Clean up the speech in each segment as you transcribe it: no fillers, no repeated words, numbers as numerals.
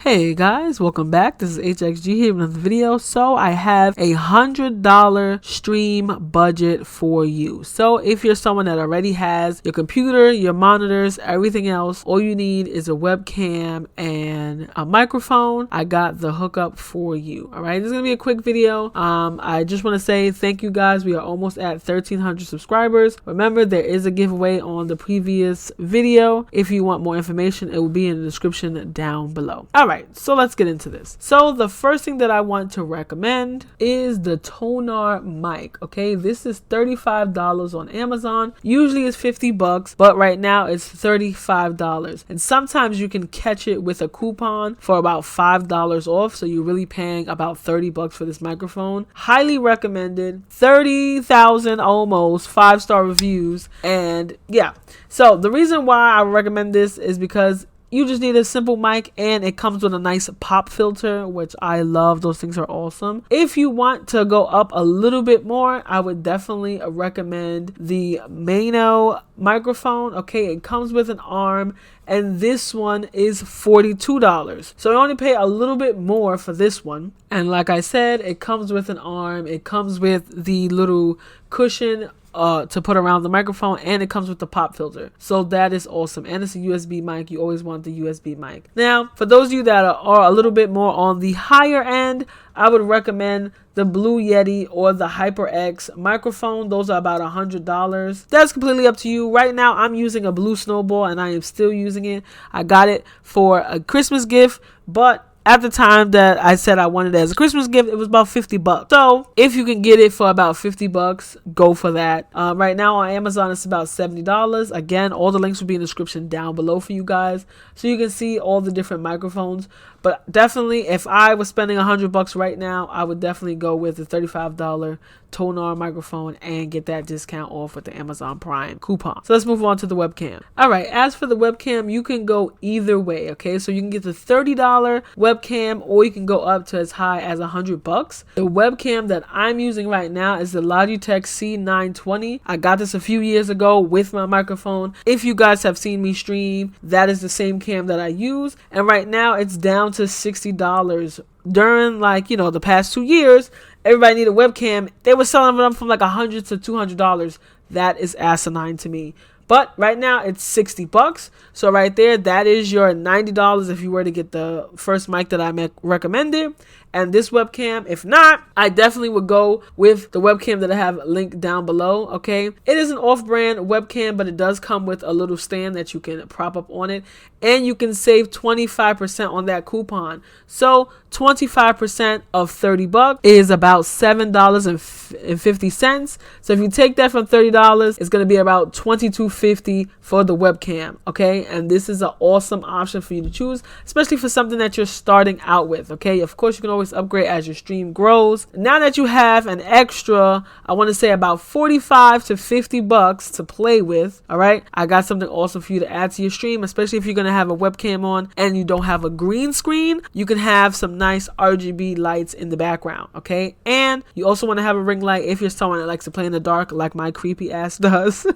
Hey guys, welcome back. This is HXG here with another video. So I have a $100 stream budget for you. So if you're someone that already has your computer, your monitors, everything else, all you need is a webcam and a microphone. I got the hookup for you. All right, this is gonna be a quick video. I just want to say thank you guys. We are almost at 1,300 subscribers. Remember, there is a giveaway on the previous video. If you want more information, it will be in the description down below. All right, so let's get into this. So the first thing that I want to recommend is the Tonar mic. Okay, this is $35 on Amazon. Usually it's 50 bucks, but right now it's $35. And sometimes you can catch it with a coupon for about $5 off. So you're really paying about 30 bucks for this microphone. Highly recommended. 30,000 almost 5-star reviews. And yeah, so the reason why I recommend this is because you just need a simple mic and it comes with a nice pop filter, which I love. Those things are awesome. If you want to go up a little bit more, I would definitely recommend the Mano Microphone. Okay, it comes with an arm and this one is $42. So you only pay a little bit more for this one. And like I said, it comes with an arm. It comes with the little cushion to put around the microphone, and it comes with the pop filter. So that is awesome. And it's a USB mic. You always want the USB mic. Now, for those of you that are a little bit more on the higher end, I would recommend the Blue Yeti or the HyperX microphone. Those are about $100. That's completely up to you. Right now, I'm using a Blue Snowball and I am still using it. I got it for a Christmas gift, but at the time that I said I wanted it as a Christmas gift, it was about 50 bucks. So if you can get it for about 50 bucks, go for that. Right now on Amazon, it's about $70. Again, all the links will be in the description down below for you guys, so you can see all the different microphones. But definitely, if I was spending 100 bucks right now, I would definitely go with the $35 Tonar microphone and get that discount off with the Amazon Prime coupon. So let's move on to the webcam. All right, as for the webcam, you can go either way. Okay, so you can get the $30 webcam, or you can go up to as high as 100 bucks. The webcam that I'm using right now is the Logitech C920. I got this a few years ago with my microphone. If you guys have seen me stream, that is the same cam that I use, and right now it's down to $60. During the past 2 years, everybody needed a webcam. They were selling them from like $100 to $200. That is asinine to me. But right now it's 60 bucks. So right there, that is your $90 if you were to get the first mic that I recommended. And this webcam, if not, I definitely would go with the webcam that I have linked down below. Okay, it is an off-brand webcam, but it does come with a little stand that you can prop up on it, and you can save 25% on that coupon. So 25% of 30 bucks is about $7.50. So if you take that from $30, it's going to be about $22.50 for the webcam. Okay, and this is an awesome option for you to choose, especially for something that you're starting out with. Okay, of course you can always upgrade as your stream grows. Now that you have an extra, I want to say about 45 to 50 bucks to play with, all right, I got something awesome for you to add to your stream, especially if you're going to have a webcam on and you don't have a green screen. You can have some nice RGB lights in the background. Okay, and you also want to have a ring light if you're someone that likes to play in the dark like my creepy ass does.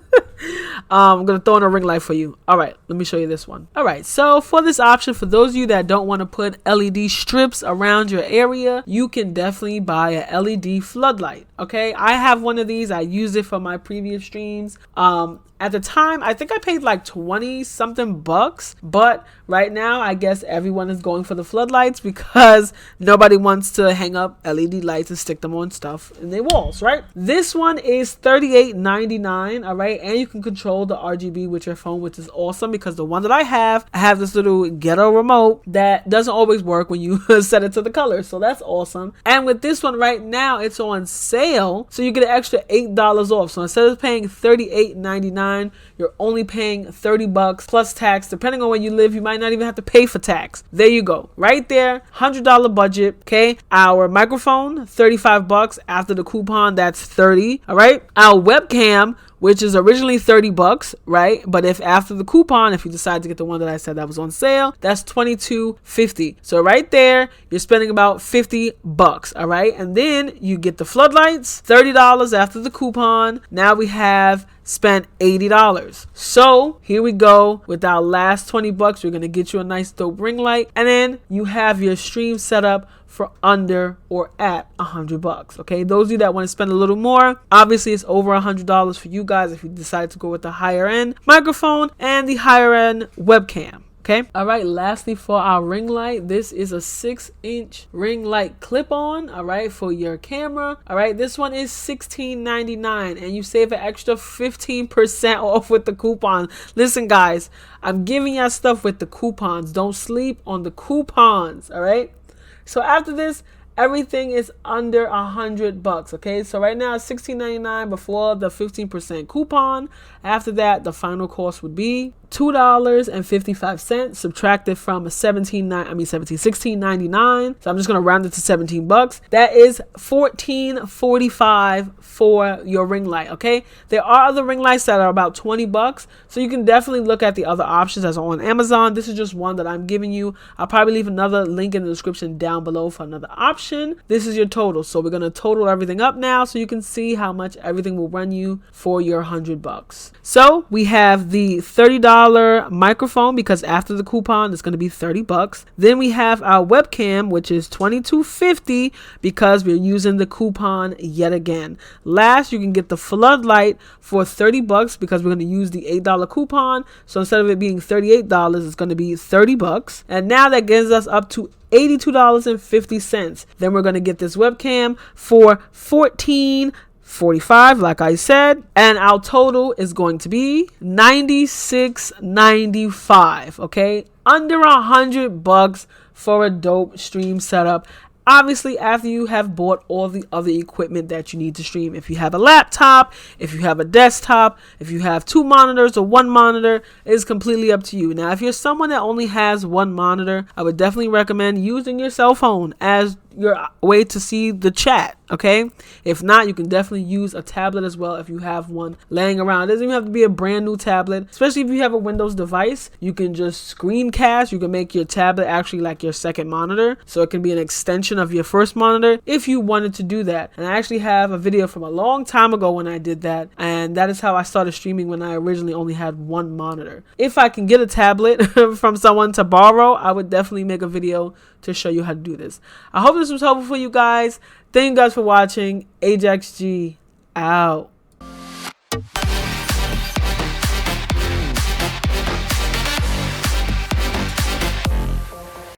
I'm gonna throw in a ring light for you. All right, let me show you this one. All right, so for this option, for those of you that don't want to put LED strips around your area, you can definitely buy a LED floodlight. Okay, I have one of these. I used it for my previous streams. At the time, I think I paid like 20 something bucks, but right now I guess everyone is going for the floodlights because nobody wants to hang up LED lights and stick them on stuff in their walls, right? This one is $38.99, all right, and you can control the RGB with your phone, which is awesome because the one that I have this little ghetto remote that doesn't always work when you set it to the color, so that's awesome. And with this one right now, it's on sale, so you get an extra $8 off. So instead of paying $38.99, you're only paying 30 bucks plus tax. Depending on where you live, you might not even have to pay for tax. There you go, right there, $100 budget. Okay, our microphone, 35 bucks. After the coupon, that's 30. All right, our webcam, which is originally $30, right? But if after the coupon, if you decide to get the one that I said that was on sale, that's $22.50. So right there, you're spending about $50, all right? And then you get the floodlights, $30 after the coupon. Now we have spent $80. So here we go with our last $20. We're gonna get you a nice dope ring light, and then you have your stream set up for under or at $100. Okay, those of you that want to spend a little more, obviously it's over $100 for you guys if you decide to go with the higher end microphone and the higher end webcam. Okay. All right. Lastly, for our ring light, this is a 6-inch ring light clip-on. All right, for your camera. All right, this one is $16.99, and you save an extra 15% off with the coupon. Listen, guys, I'm giving you stuff with the coupons. Don't sleep on the coupons. All right. So after this, everything is under $100. Okay, so right now it's $16.99 before the 15% coupon. After that, the final cost would be $2.55 subtracted from $16.99. So I'm just gonna round it to $17. That is $14.45 for your ring light. Okay, there are other ring lights that are about $20, so you can definitely look at the other options that's on Amazon. This is just one that I'm giving you. I'll probably leave another link in the description down below for another option. This is your total, so we're gonna total everything up now so you can see how much everything will run you for your $100. So we have the $30 microphone, because after the coupon it's going to be $30. Then we have our webcam, which is $22.50 because we're using the coupon yet again. Last, you can get the floodlight for $30 because we're going to use the $8 coupon. So instead of it being $38, it's going to be $30. And now that gets us up to $82.50. Then we're going to get this webcam for $14.45, like I said, and our total is going to be $96.95. Okay, under $100 for a dope stream setup. Obviously, after you have bought all the other equipment that you need to stream. If you have a laptop, if you have a desktop, if you have 2 monitors or 1 monitor, it is completely up to you. Now, if you're someone that only has 1 monitor, I would definitely recommend using your cell phone as your way to see the chat. Okay, if not, you can definitely use a tablet as well if you have one laying around. It doesn't even have to be a brand new tablet, especially if you have a Windows device. You can just screencast. You can make your tablet actually like your second monitor, so it can be an extension of your first monitor if you wanted to do that. And I actually have a video from a long time ago when I did that, and that is how I started streaming when I originally only had 1 monitor. If I can get a tablet from someone to borrow, I would definitely make a video to show you how to do this. I hope this was helpful for you guys. Thank you guys for watching. Ajax G out.